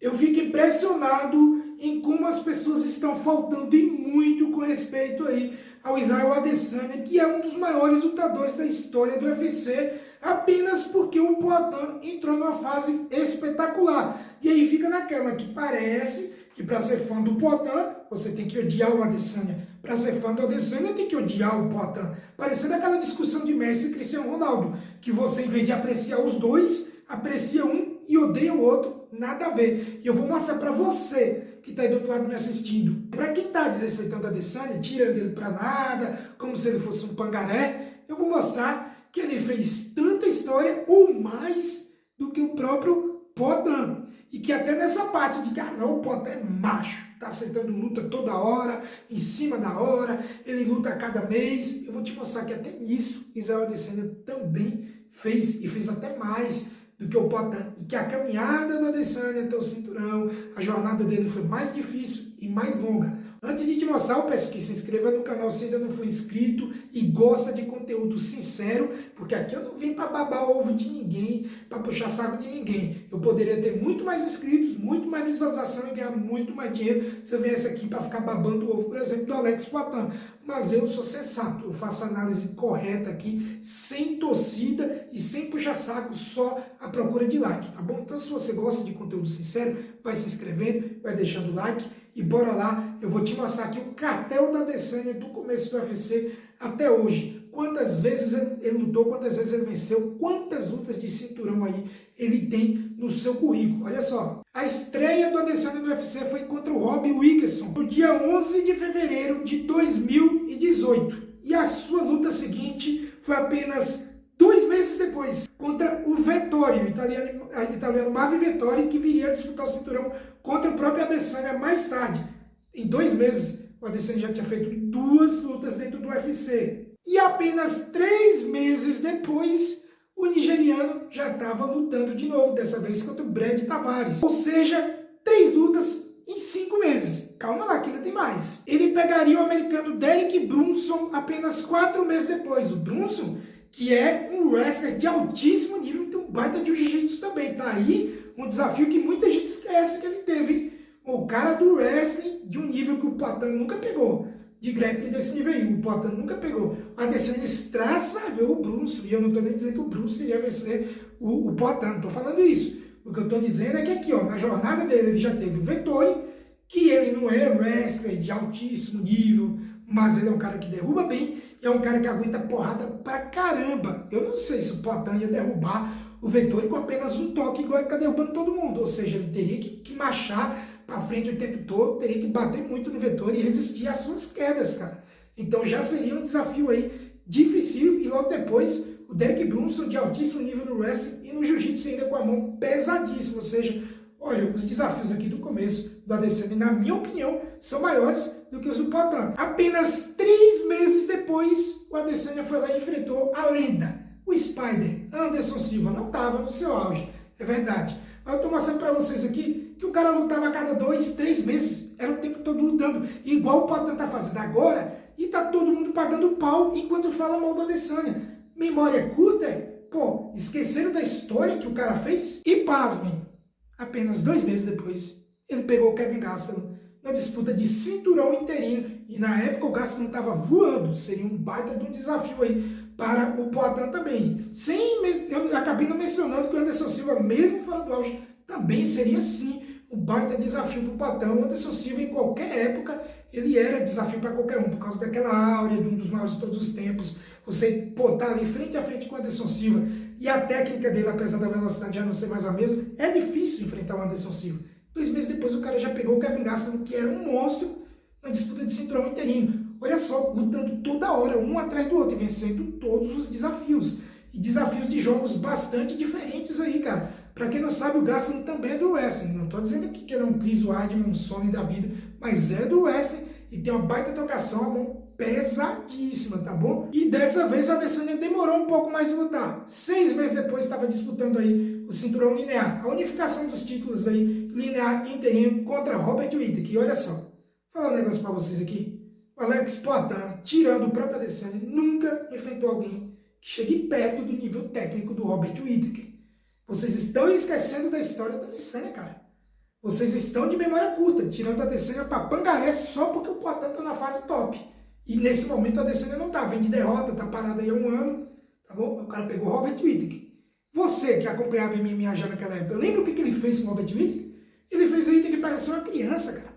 Eu fico impressionado em como as pessoas estão faltando e muito com respeito aí ao Israel Adesanya, que é um dos maiores lutadores da história do UFC, apenas porque o Poatan entrou numa fase espetacular. E aí fica naquela que parece que para ser fã do Poatan, você tem que odiar o Adesanya. Para ser fã do Adesanya, tem que odiar o Poatan. Parecendo aquela discussão de Messi e Cristiano Ronaldo, que você, em vez de apreciar os dois, aprecia um e odeia o outro. Nada a ver. E eu vou mostrar para você que está aí do outro lado me assistindo. Para quem está desrespeitando o Adesanya, tirando ele para nada, como se ele fosse um pangaré, eu vou mostrar que ele fez tanta história ou mais do que o próprio Poatan. E que até nessa parte de que, não, o Poatan é macho, tá aceitando luta toda hora, em cima da hora, ele luta a cada mês. Eu vou te mostrar que até nisso Israel Adesanya também fez, e fez até mais do que o Poatan. E que a caminhada do Adesanya até o cinturão, a jornada dele foi mais difícil e mais longa. Antes de te mostrar, eu peço que se inscreva no canal se ainda não for inscrito e gosta de conteúdo sincero, porque aqui eu não vim para babar ovo de ninguém, para puxar saco de ninguém. Eu poderia ter muito mais inscritos, muito mais visualização e ganhar muito mais dinheiro se eu viesse aqui para ficar babando o ovo, por exemplo, do Alex Poatan. Mas eu sou sensato, eu faço análise correta aqui, sem torcida e sem puxar saco, só à procura de like, tá bom? Então se você gosta de conteúdo sincero, vai se inscrevendo, vai deixando o like e bora lá, eu vou te mostrar aqui o cartel da Adesanya do começo do UFC até hoje. Quantas vezes ele lutou, quantas vezes ele venceu, quantas lutas de cinturão aí ele tem no seu currículo. Olha só, a estreia do Adesanya no UFC foi contra o Robbie Wilkerson no dia 11 de fevereiro de 2018. E a sua luta seguinte foi apenas 2 meses depois, contra o Vettori, o italiano Marvin Vettori, que viria a disputar o cinturão contra o próprio Adesanya mais tarde. Em 2 meses, o Adesanya já tinha feito 2 lutas dentro do UFC. E apenas 3 meses depois, o nigeriano já estava lutando de novo, dessa vez contra o Brad Tavares. Ou seja, 3 lutas em 5 meses. Calma lá, que ainda tem mais. Ele pegaria o americano Derek Brunson apenas 4 meses depois. O Brunson, que é um wrestler de altíssimo nível, tem um baita de jiu-jitsu também. Tá aí um desafio que muita gente esquece que ele teve, hein? O cara do wrestling de um nível que o Poatan nunca pegou. De grappling desse nível aí, o Poatan nunca pegou. A Adesanya estraçalhou o Brunson, e eu não estou nem dizendo que o Brunson iria vencer o Poatan, não estou falando isso. O que eu estou dizendo é que aqui, ó, na jornada dele, ele já teve o Vettori, que ele não é wrestler de altíssimo nível, mas ele é um cara que derruba bem, e é um cara que aguenta porrada pra caramba. Eu não sei se o Poatan ia derrubar o Vettori com apenas um toque, igual ele está derrubando todo mundo. Ou seja, ele teria que marchar para frente o tempo todo, teria que bater muito no Vettori e resistir às suas quedas, cara. Então já seria um desafio aí difícil. E logo depois, o Derek Brunson de altíssimo nível no wrestling e no jiu-jitsu ainda com a mão pesadíssima. Ou seja, olha, os desafios aqui do começo do Adesanya, na minha opinião, são maiores do que os do Poatan. Apenas 3 meses depois, o Adesanya foi lá e enfrentou a lenda, o Spider. Anderson Silva não estava no seu auge, é verdade. Mas eu estou mostrando para vocês aqui que o cara lutava a cada 2, 3 meses. Era o tempo todo lutando. Igual o Poatan está fazendo agora. E tá todo mundo pagando pau enquanto fala mal do Adesanya. Memória curta? Pô, esqueceram da história que o cara fez? E pasmem, apenas 2 meses depois, ele pegou o Kevin Gastelum na disputa de cinturão interino. E na época o Gastelum estava voando. Seria um baita de um desafio aí para o Poatan também. Eu acabei não mencionando que o Anderson Silva, mesmo fora do auge, também seria sim um baita desafio para o Poatan. O Anderson Silva, em qualquer época, ele era desafio para qualquer um, por causa daquela áurea de um dos maiores de todos os tempos. Você tá ali frente a frente com o Anderson Silva e a técnica dele, apesar da velocidade já não ser mais a mesma, é difícil enfrentar o Anderson Silva. 2 meses depois o cara já pegou o Kevin Gastelum, que era um monstro na disputa de cinturão interino. Olha só, lutando toda hora, um atrás do outro, e vencendo todos os desafios. E desafios de jogos bastante diferentes aí, cara. Pra quem não sabe, o Gastelum também é do wrestling. Não tô dizendo aqui que ele é um Chris Weidman, um Sony da vida, mas é do wrestling e tem uma baita trocação, a mão pesadíssima, tá bom? E dessa vez a Adesanya demorou um pouco mais de lutar. 6 meses depois estava disputando aí o cinturão linear. A unificação dos títulos aí, linear interino contra Robert Whittaker. E olha só, vou falar um negócio pra vocês aqui. O Alex Poatan, tirando o próprio Adesanya, nunca enfrentou alguém que chegue perto do nível técnico do Robert Whittaker. Vocês estão esquecendo da história da Adesanya, cara. Vocês estão de memória curta, tirando a Adesanya para Pangaré só porque o Poatan tá na fase top. E nesse momento a Adesanya não tá, vem de derrota, tá parado aí há um ano, tá bom? O cara pegou o Robert Whittaker. Você que acompanhava MMA já naquela época, lembra o que ele fez com o Robert Whittaker? Ele fez o Whittaker parecer uma criança, cara.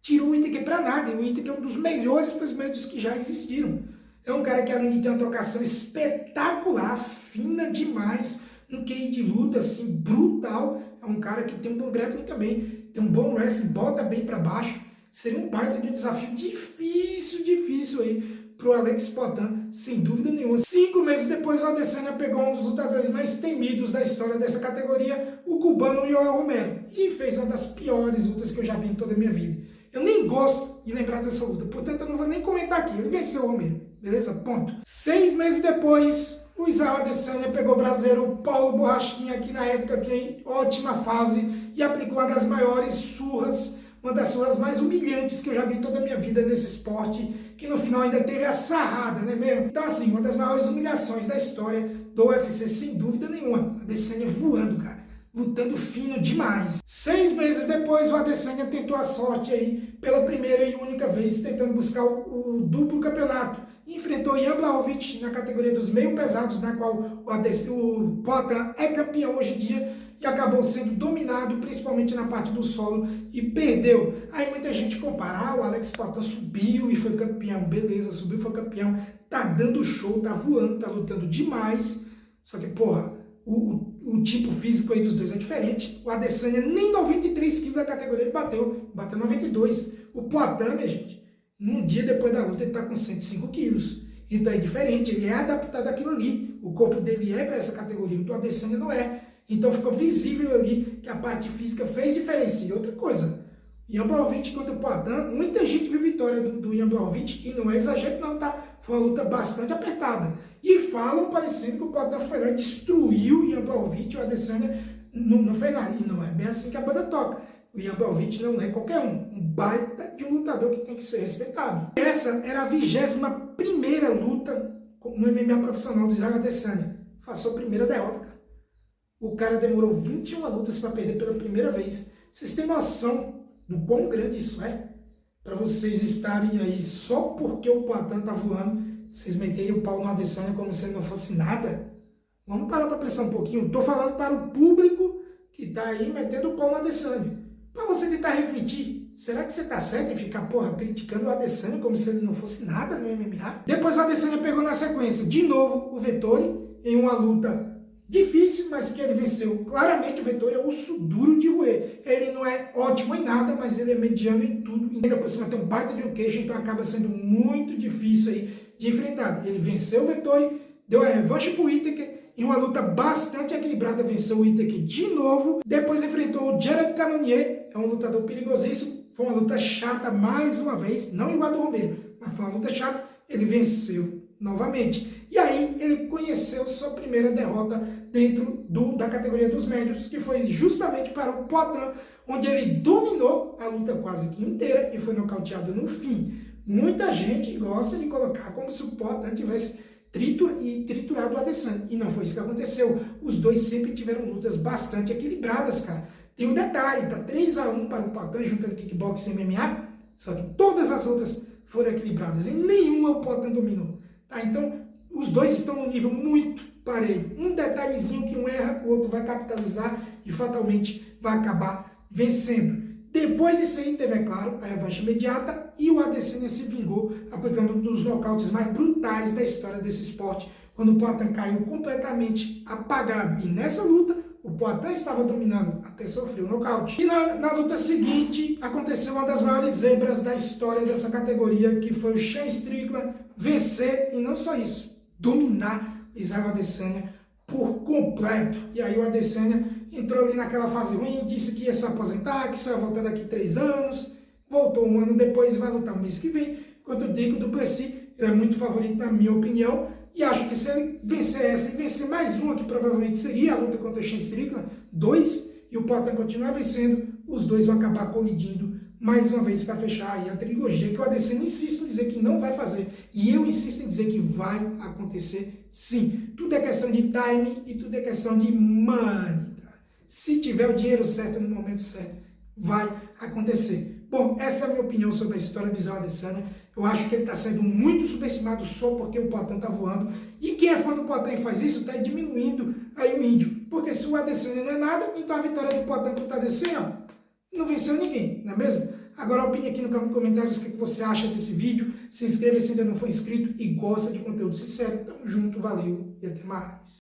Tirou o Whittaker pra nada, e o Whittaker é um dos melhores pesos médios que já existiram. É um cara que além de ter uma trocação espetacular, fina demais, um QI de luta assim, brutal, é um cara que tem um bom grappling também, tem um bom wrestling, bota bem para baixo. Seria um baita de um desafio difícil aí pro Alex Poatan, sem dúvida nenhuma. 5 meses depois, o Adesanya pegou um dos lutadores mais temidos da história dessa categoria, o cubano Yoel Romero, e fez uma das piores lutas que eu já vi em toda a minha vida. Eu nem gosto de lembrar dessa luta, portanto eu não vou nem comentar aqui. Ele venceu o Romero, beleza? Ponto. 6 meses depois, o Israel Adesanya pegou o brasileiro Paulo Borrachinha, que na época vinha em ótima fase e aplicou uma das maiores surras, uma das surras mais humilhantes que eu já vi em toda a minha vida nesse esporte, que no final ainda teve a sarrada, né mesmo? Então assim, uma das maiores humilhações da história do UFC, sem dúvida nenhuma. Adesanya voando, cara, lutando fino demais. 6 meses depois, o Adesanya tentou a sorte aí, pela primeira e única vez, tentando buscar o duplo campeonato. Enfrentou Jan Blachowicz na categoria dos meio pesados, na qual o Poatan é campeão hoje em dia, e acabou sendo dominado, principalmente na parte do solo, e perdeu. Aí muita gente compara, o Alex Poatan subiu e foi campeão, beleza, subiu e foi campeão, tá dando show, tá voando, tá lutando demais, só que, porra, o tipo físico aí dos dois é diferente. O Adesanya nem 93 quilos da categoria ele bateu 92. O Poatan, minha gente, num dia depois da luta ele tá com 105 quilos. Então é diferente, ele é adaptado àquilo ali. O corpo dele é para essa categoria, o do Adesanya não é. Então ficou visível ali que a parte física fez diferença. E outra coisa, Jan Blachowicz contra o Poatan, muita gente viu vitória do Jan Blachowicz, e não é exagero não, tá? Foi uma luta bastante apertada. E falam parecendo que o Poatan foi lá e destruiu o Jan Blachowicz, o Adesanya não fez nada. E não é bem assim que a banda toca. O Jan Blachowicz não é qualquer um baita de um lutador que tem que ser respeitado. Essa era a 21ª luta no MMA profissional do Israel Adesanya. Foi a sua primeira derrota, cara. O cara demorou 21 lutas para perder pela primeira vez. Vocês têm noção do quão grande isso é? Para vocês estarem aí só porque o Poatan tá voando, vocês meterem o pau no Adesanya como se ele não fosse nada? Vamos parar para pensar um pouquinho. Estou falando para o público que está aí metendo o pau no Adesanya. Para você tentar refletir, será que você está certo em ficar, porra, criticando o Adesanya como se ele não fosse nada no MMA? Depois o Adesanya pegou na sequência, de novo, o Vettori, em uma luta difícil, mas que ele venceu. Claramente o Vettori é osso duro de roer. Ele não é ótimo em nada, mas ele é mediano em tudo. Ainda por cima tem um baita de um queixo, então acaba sendo muito difícil aí de enfrentar. Ele venceu o Vettori, deu a revanche pro Whittaker, em uma luta bastante equilibrada, venceu o Whittaker de novo. Depois enfrentou o Jared Cannonier, é um lutador perigosíssimo. Foi uma luta chata mais uma vez, não igual a do Romero, mas foi uma luta chata. Ele venceu novamente. E aí ele conheceu sua primeira derrota dentro da categoria dos médios, que foi justamente para o Poatan, onde ele dominou a luta quase que inteira e foi nocauteado no fim. Muita gente gosta de colocar como se o Poatan tivesse triturado o Adesanya, e não foi isso que aconteceu. Os dois sempre tiveram lutas bastante equilibradas, cara. Tem um detalhe, tá 3-1 para o Poatan, juntando kickboxing e MMA, só que todas as lutas foram equilibradas, e nenhuma o Poatan dominou. Tá? Então, os dois estão no nível muito parelho. Um detalhezinho que um erra, o outro vai capitalizar e fatalmente vai acabar vencendo. Depois disso aí, teve, é claro, a revanche imediata, e o Adesanya se vingou, aplicando um dos nocautes mais brutais da história desse esporte, quando o Poatan caiu completamente apagado. E nessa luta, o Poatan estava dominando até sofrer o nocaute. E na luta seguinte, aconteceu uma das maiores zebras da história dessa categoria, que foi o Sean Strickland vencer, e não só isso, dominar Israel Adesanya por completo. E aí o Adesanya entrou ali naquela fase ruim, disse que ia se aposentar, que só ia voltar daqui 3 anos, voltou 1 ano depois e vai lutar o mês que vem contra o Dricus du Plessis. Ele é muito favorito na minha opinião, e acho que se ele vencer essa e vencer mais uma, que provavelmente seria a luta contra o Sean Strickland, 2, e o Poatan continuar vencendo, os dois vão acabar colidindo mais uma vez para fechar aí a trilogia, que o Adesanya insiste em dizer que não vai fazer, e eu insisto em dizer que vai acontecer sim. Tudo é questão de timing e tudo é questão de money, cara. Se tiver o dinheiro certo no momento certo, vai acontecer. Bom, essa é a minha opinião sobre a história de Israel Adesanya. Eu acho que ele está sendo muito subestimado só porque o Poatan está voando. E quem é fã do Poatan e faz isso está diminuindo aí o índio. Porque se o Adesanya não é nada, então a vitória do Poatan contra o Adesanya não venceu ninguém, não é mesmo? Agora opine aqui no campo de comentários o que você acha desse vídeo. Se inscreva se ainda não for inscrito e gosta de conteúdo sincero. Tamo junto, valeu e até mais.